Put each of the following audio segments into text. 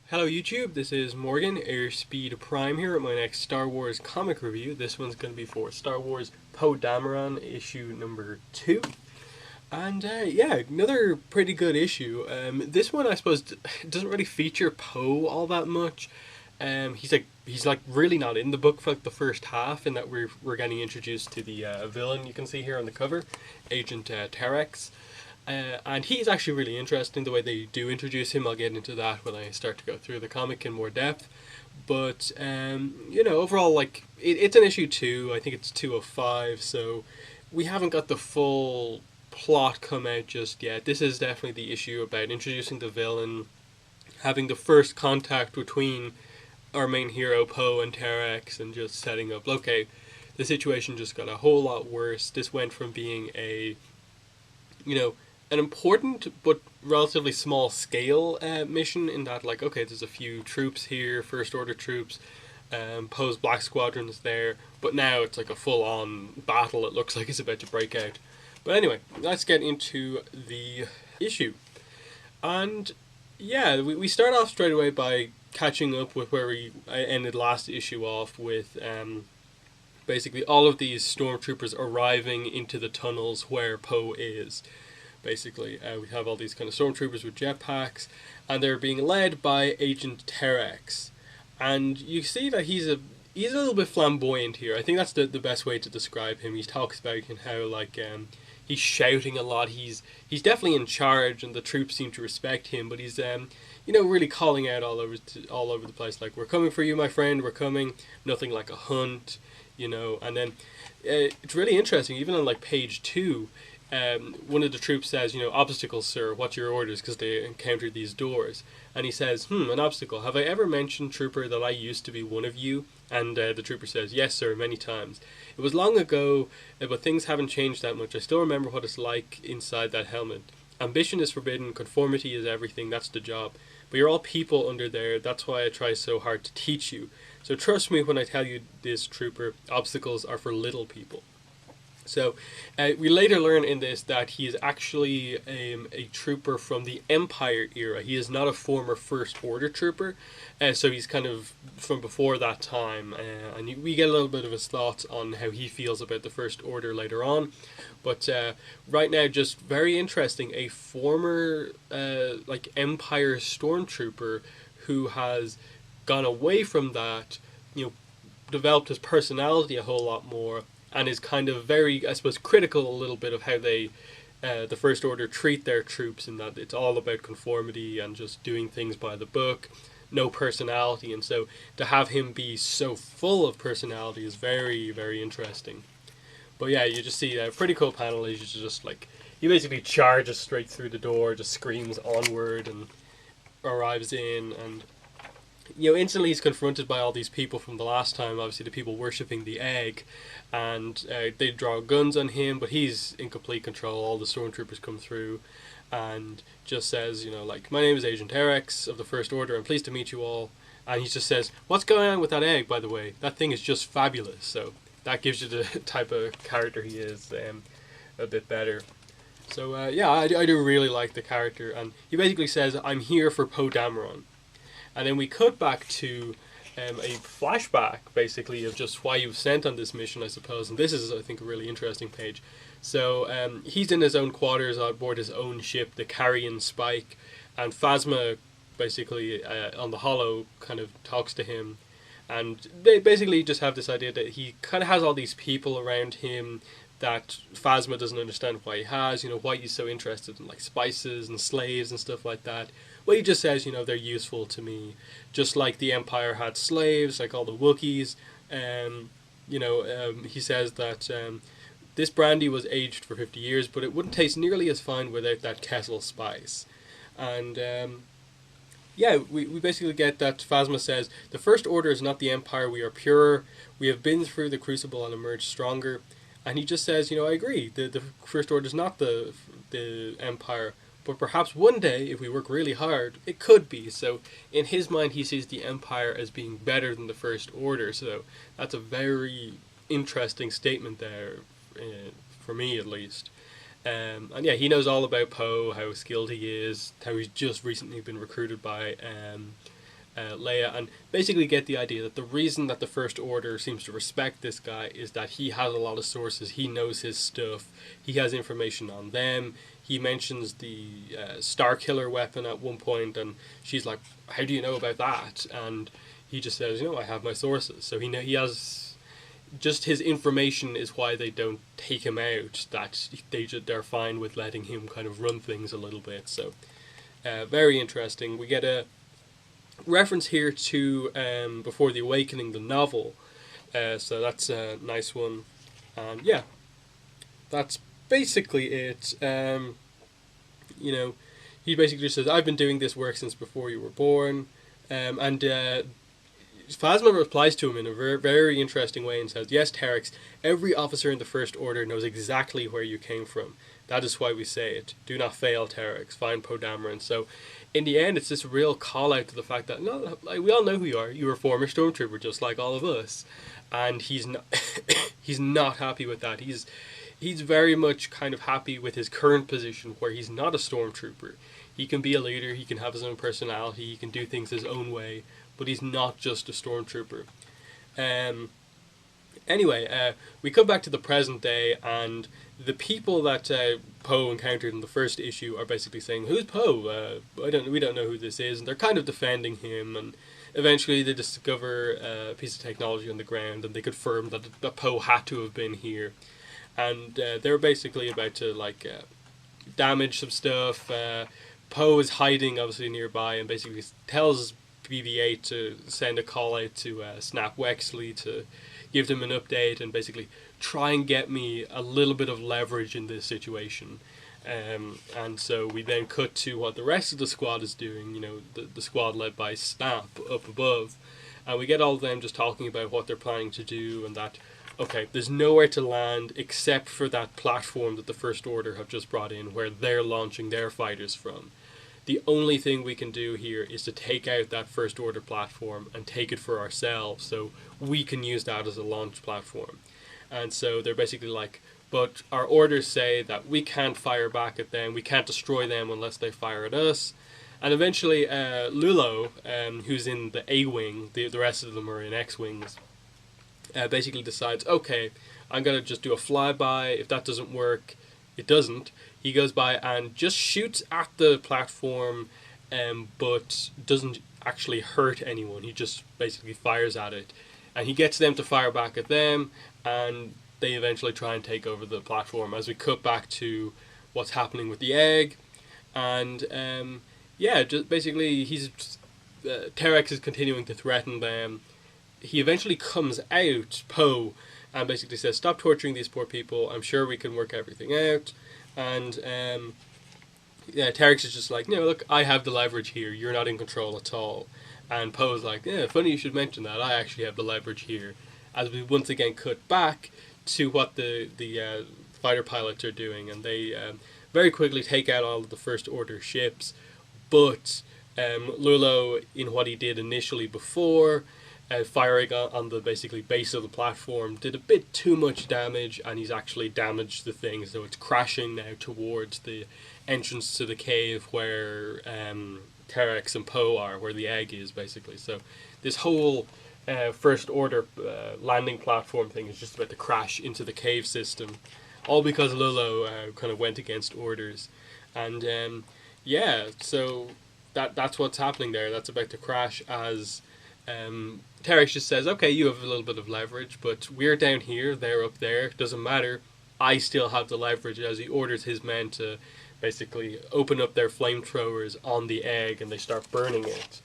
Hello YouTube, this is Morgan, Airspeed Prime here at my next Star Wars comic review. This one's going to be for Star Wars Poe Dameron issue number 2. And yeah, another pretty good issue. This one I suppose doesn't really feature Poe all that much. He's like really not in the book for like the first half, in that we're getting introduced to the villain you can see here on the cover, Agent Terex. And he's actually really interesting the way they do introduce him. I'll get into that when I start to go through the comic in more depth. But overall, like it's an issue 2. I think it's 205, so we haven't got the full plot come out just yet. This is definitely the issue about introducing the villain, having the first contact between our main hero Poe and Terex, and just setting up. Okay, the situation just got a whole lot worse. This went from being you know, an important but relatively small scale mission, in that, like, okay, there's a few troops here, First Order troops, Poe's Black Squadron's there, but now it's like a full on battle. It looks like it's about to break out. But anyway, let's get into the issue. And yeah, we start off straight away by catching up with where we ended last issue off, with basically all of these stormtroopers arriving into the tunnels where Poe is. Basically, we have all these kind of stormtroopers with jetpacks, and they're being led by Agent Terex. And you see that he's a little bit flamboyant here. I think that's the best way to describe him. He talks about how, like, he's shouting a lot. He's definitely in charge, and the troops seem to respect him. But he's really calling out all over the place, like, "We're coming for you, my friend. We're coming. Nothing like a hunt." And then it's really interesting. Even on like page 2, one of the troops says, "Obstacles, sir. What's your orders?" Because they encountered these doors. And he says, "An obstacle. Have I ever mentioned, trooper, that I used to be one of you?" And the trooper says, "Yes, sir, many times. It was long ago, but things haven't changed that much. I still remember what it's like inside that helmet. Ambition is forbidden, conformity is everything, that's the job. But you're all people under there, that's why I try so hard to teach you. So trust me when I tell you this, trooper, obstacles are for little people." So we later learn in this that he is actually a trooper from the Empire era. He is not a former First Order trooper, so he's kind of from before that time. And we get a little bit of his thoughts on how he feels about the First Order later on. But right now, just very interesting, a former like Empire stormtrooper who has gone away from that, developed his personality a whole lot more, and is kind of very, I suppose, critical a little bit of how they, the First Order, treat their troops, in that it's all about conformity and just doing things by the book, no personality. And so to have him be so full of personality is very, very interesting. But yeah, you just see a pretty cool panel. He's just like, he basically charges straight through the door, just screams onward, and arrives in, and instantly he's confronted by all these people from the last time, obviously the people worshipping the egg, and they draw guns on him, but he's in complete control. All the stormtroopers come through and just says, like, "My name is Agent Terex of the First Order, I'm pleased to meet you all." And he just says, "What's going on with that egg, by the way? That thing is just fabulous." So that gives you the type of character he is a bit better. So yeah, I do really like the character, and he basically says, "I'm here for Poe Dameron." And then we cut back to a flashback, basically, of just why he was sent on this mission, I suppose. And this is, I think, a really interesting page. So he's in his own quarters on board his own ship, the Carrion Spike, and Phasma, basically, on the Hollow, kind of talks to him. And they basically just have this idea that he kind of has all these people around him that Phasma doesn't understand why he has, why he's so interested in, like, spices and slaves and stuff like that. Well, he just says, they're useful to me, just like the Empire had slaves, like all the Wookiees. He says that this brandy was aged for 50 years, but it wouldn't taste nearly as fine without that Kessel spice. And yeah, we basically get that Phasma says, "The First Order is not the Empire, we are purer, we have been through the crucible and emerged stronger." And he just says, "I agree, the First Order is not the Empire, but perhaps one day, if we work really hard, it could be." So in his mind, he sees the Empire as being better than the First Order. So that's a very interesting statement there, for me at least. And yeah, he knows all about Poe, how skilled he is, how he's just recently been recruited by Leia, and basically get the idea that the reason that the First Order seems to respect this guy is that he has a lot of sources, he knows his stuff, he has information on them. He mentions the Star Killer weapon at one point, and she's like, "How do you know about that?" And he just says, "I have my sources." So he has just his information is why they don't take him out. That they're fine with letting him kind of run things a little bit. So very interesting. We get a reference here to Before the Awakening, the novel. So that's a nice one. And yeah, that's basically it. He basically just says, "I've been doing this work since before you were born." And Phasma replies to him in a very, very interesting way and says, "Yes, Terex, every officer in the First Order knows exactly where you came from. That is why we say it. Do not fail, Terex. Find Poe Dameron." So, in the end, it's this real call out to the fact that, no, like, we all know who you are. You were a former Stormtrooper, just like all of us. And he's not, he's not happy with that. He's very much kind of happy with his current position where he's not a Stormtrooper. He can be a leader, he can have his own personality, he can do things his own way, but he's not just a Stormtrooper. Anyway, we come back to the present day, and the people that Poe encountered in the first issue are basically saying, "Who's Poe? We don't know who this is," and they're kind of defending him. And eventually, they discover a piece of technology on the ground, and they confirm that Poe had to have been here. And they're basically about to damage some stuff. Poe is hiding obviously nearby, and basically tells BB-8 to send a call out to Snap Wexley to give them an update and basically try and get me a little bit of leverage in this situation. And so we then cut to what the rest of the squad is doing, the squad led by Snap up above. And we get all of them just talking about what they're planning to do, and that, okay, there's nowhere to land except for that platform that the First Order have just brought in where they're launching their fighters from. The only thing we can do here is to take out that First Order platform and take it for ourselves so we can use that as a launch platform. And so they're basically like, but our orders say that we can't fire back at them, we can't destroy them unless they fire at us. And eventually Lulo, who's in the A-Wing, the rest of them are in X-Wings, basically decides, okay, I'm going to just do a flyby. If that doesn't work, it doesn't. He goes by and just shoots at the platform, but doesn't actually hurt anyone. He just basically fires at it. And he gets them to fire back at them, and they eventually try and take over the platform as we cut back to what's happening with the egg. And just basically Terex is continuing to threaten them. He eventually comes out, Poe, and basically says, "Stop torturing these poor people. I'm sure we can work everything out." And Terex is just like, look, I have the leverage here. You're not in control at all. And Poe's like, "Yeah, funny you should mention that. I actually have the leverage here." As we once again cut back to what the fighter pilots are doing, and they very quickly take out all of the First Order ships. But Lulo, in what he did initially before, firing on the basically base of the platform, did a bit too much damage, and he's actually damaged the thing, so it's crashing now towards the entrance to the cave where Terex and Poe are, where the egg is basically. So this whole First Order landing platform thing is just about to crash into the cave system, all because Lulo kind of went against orders. And so that's what's happening there. That's about to crash as Terex just says, "Okay, you have a little bit of leverage, but we're down here, they're up there, doesn't matter, I still have the leverage," as he orders his men to basically open up their flamethrowers on the egg, and they start burning it.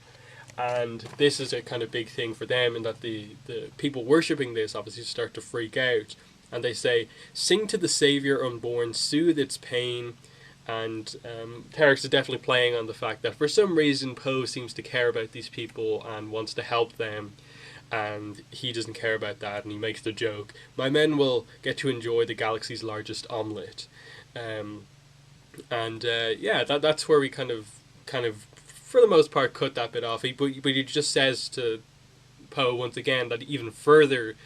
And this is a kind of big thing for them, in that the people worshipping this obviously start to freak out, and they say, "Sing to the Savior unborn, soothe its pain." And Terex is definitely playing on the fact that for some reason Poe seems to care about these people and wants to help them, and he doesn't care about that, and he makes the joke, "My men will get to enjoy the galaxy's largest omelette." That's where we kind of for the most part cut that bit off. But he just says to Poe once again that even further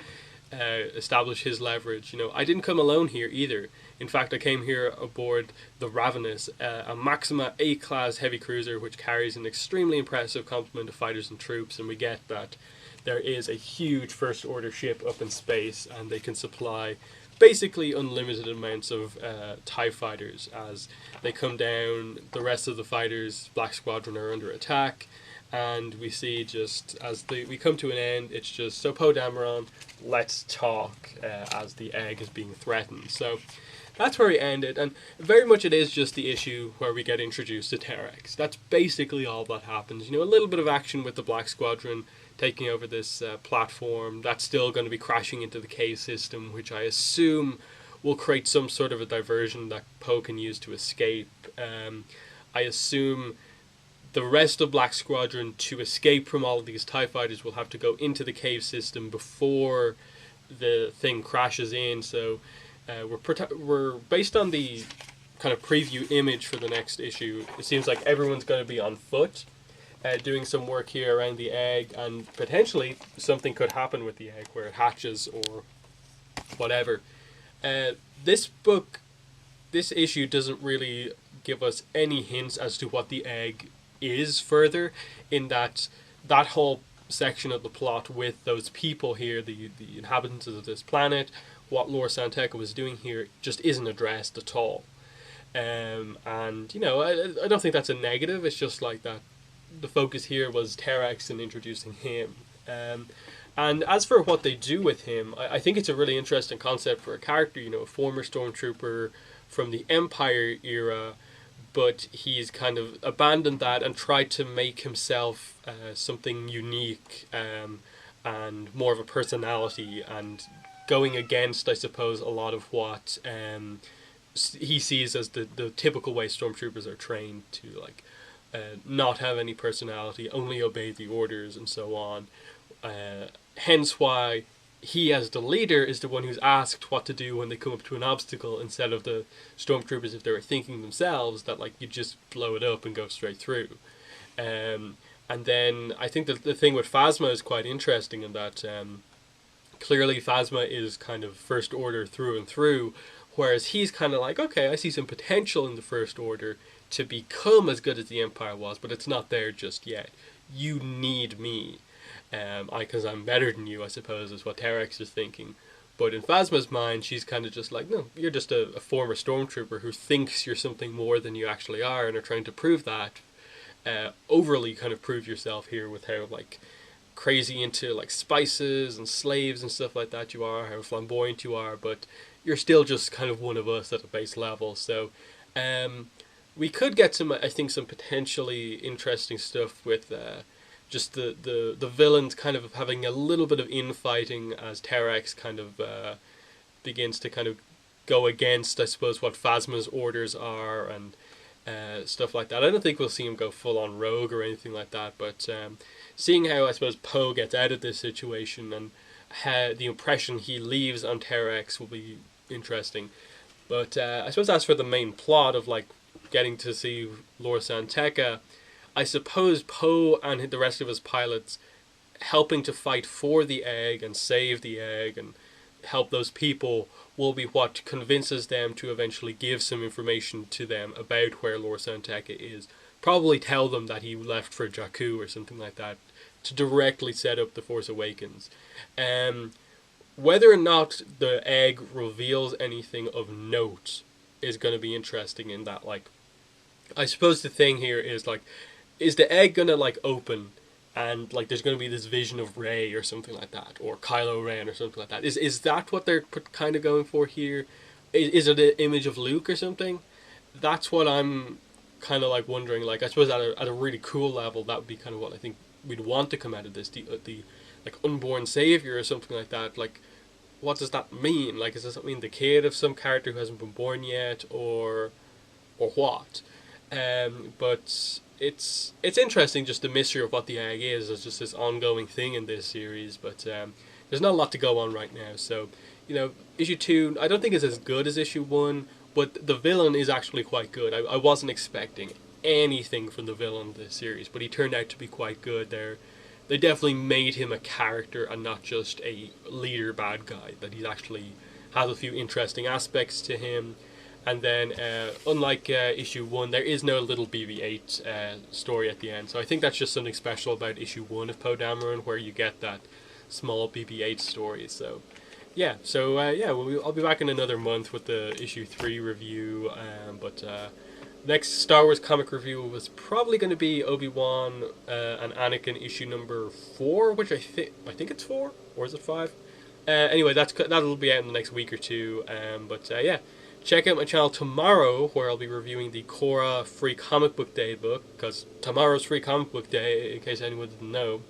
establish his leverage. You know, I didn't come alone here either. In fact, I came here aboard the Ravenous, a Maxima A-class heavy cruiser which carries an extremely impressive complement of fighters and troops, and we get that there is a huge First Order ship up in space, and they can supply basically unlimited amounts of TIE fighters. As they come down, the rest of the fighters, Black Squadron, are under attack, and we see just as we come to an end, it's just, so Poe Dameron, let's talk, as the egg is being threatened. So that's where we ended, and very much it is just the issue where we get introduced to Terex. That's basically all that happens. You know, a little bit of action with the Black Squadron taking over this platform. That's still going to be crashing into the cave system, which I assume will create some sort of a diversion that Poe can use to escape. I assume the rest of Black Squadron, to escape from all of these TIE fighters, will have to go into the cave system before the thing crashes in. So we're based on the kind of preview image for the next issue. It seems like everyone's going to be on foot, doing some work here around the egg, and potentially something could happen with the egg where it hatches or whatever. This issue doesn't really give us any hints as to what the egg is further, in that whole section of the plot with those people here, the inhabitants of this planet, what Lor San Tekka was doing here, just isn't addressed at all. And, you know, I don't think that's a negative. It's just like that the focus here was Terex and introducing him. And as for what they do with him, I think it's a really interesting concept for a character, you know, a former stormtrooper from the Empire era, but he's kind of abandoned that and tried to make himself something unique, and more of a personality, and going against, I suppose, a lot of what he sees as the typical way stormtroopers are trained to, like, not have any personality, only obey the orders, and so on. Hence why he, as the leader, is the one who's asked what to do when they come up to an obstacle, instead of the stormtroopers, if they were thinking themselves that, like, you just blow it up and go straight through. And then I think that the thing with Phasma is quite interesting in that clearly Phasma is kind of First Order through and through, whereas he's kind of like, okay, I see some potential in the First Order to become as good as the Empire was, but it's not there just yet. You need me. Because I'm better than you, I suppose, is what Terex is thinking. But in Phasma's mind, she's kind of just like, no, you're just a former stormtrooper who thinks you're something more than you actually are, and are trying to prove that. Overly kind of prove yourself here with how, like, crazy into, like, spices and slaves and stuff like that you are, how flamboyant you are, but you're still just kind of one of us at a base level. So we could get some, I think, some potentially interesting stuff with just the villains kind of having a little bit of infighting as Terex kind of begins to kind of go against, I suppose, what Phasma's orders are, and stuff like that. I don't think we'll see him go full on rogue or anything like that, but seeing how, I suppose, Poe gets out of this situation and how the impression he leaves on Terex will be interesting. But I suppose as for the main plot of, like, getting to see Lor San Tekka, I suppose Poe and the rest of his pilots helping to fight for the egg and save the egg and help those people will be what convinces them to eventually give some information to them about where Lor San Tekka is. Probably tell them that he left for Jakku or something like that, to directly set up the Force Awakens. Whether or not the egg reveals anything of note is going to be interesting, in that, like, I suppose the thing here is, like, is the egg going to, like, open and, like, there's going to be this vision of Rey or something like that, or Kylo Ren or something like that? Is that what they're kind of going for here? Is it an image of Luke or something? That's what I'm kind of, like, wondering. Like, I suppose at a really cool level, that would be kind of what I think we'd want to come out of this, the like, unborn savior or something like that. Like, what does that mean? Like, does that mean the kid of some character who hasn't been born yet, or what? But it's interesting, just the mystery of what the egg is as just this ongoing thing in this series. But there's not a lot to go on right now. So, you know, issue 2, I don't think it's as good as issue 1, but the villain is actually quite good. I wasn't expecting anything from the villain of this series, but he turned out to be quite good. they definitely made him a character and not just a leader bad guy. That he actually has a few interesting aspects to him. And then, unlike issue 1, there is no little BB-8 story at the end. So I think that's just something special about issue 1 of Poe Dameron, where you get that small BB-8 story. So yeah, I'll be back in another month with the issue 3 review. But next Star Wars comic review was probably going to be Obi-Wan and Anakin issue number 4, which I think it's 4, or is it 5? Anyway, that'll be out in the next week or two. But yeah, check out my channel tomorrow, where I'll be reviewing the Korra Free Comic Book Day book, because tomorrow's Free Comic Book Day, in case anyone didn't know.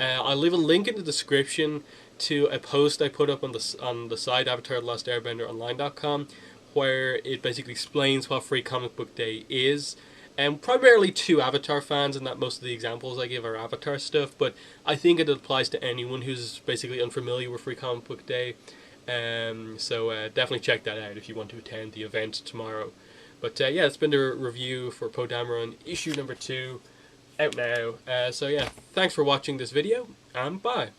I'll leave a link in the description to a post I put up on the site avatarthelastairbender.online.com, where it basically explains what Free Comic Book Day is. And primarily to Avatar fans, and that most of the examples I give are Avatar stuff, but I think it applies to anyone who's basically unfamiliar with Free Comic Book Day. So definitely check that out if you want to attend the event tomorrow. But yeah, it's been the review for Poe Dameron issue number 2, out now. So yeah, thanks for watching this video, and bye.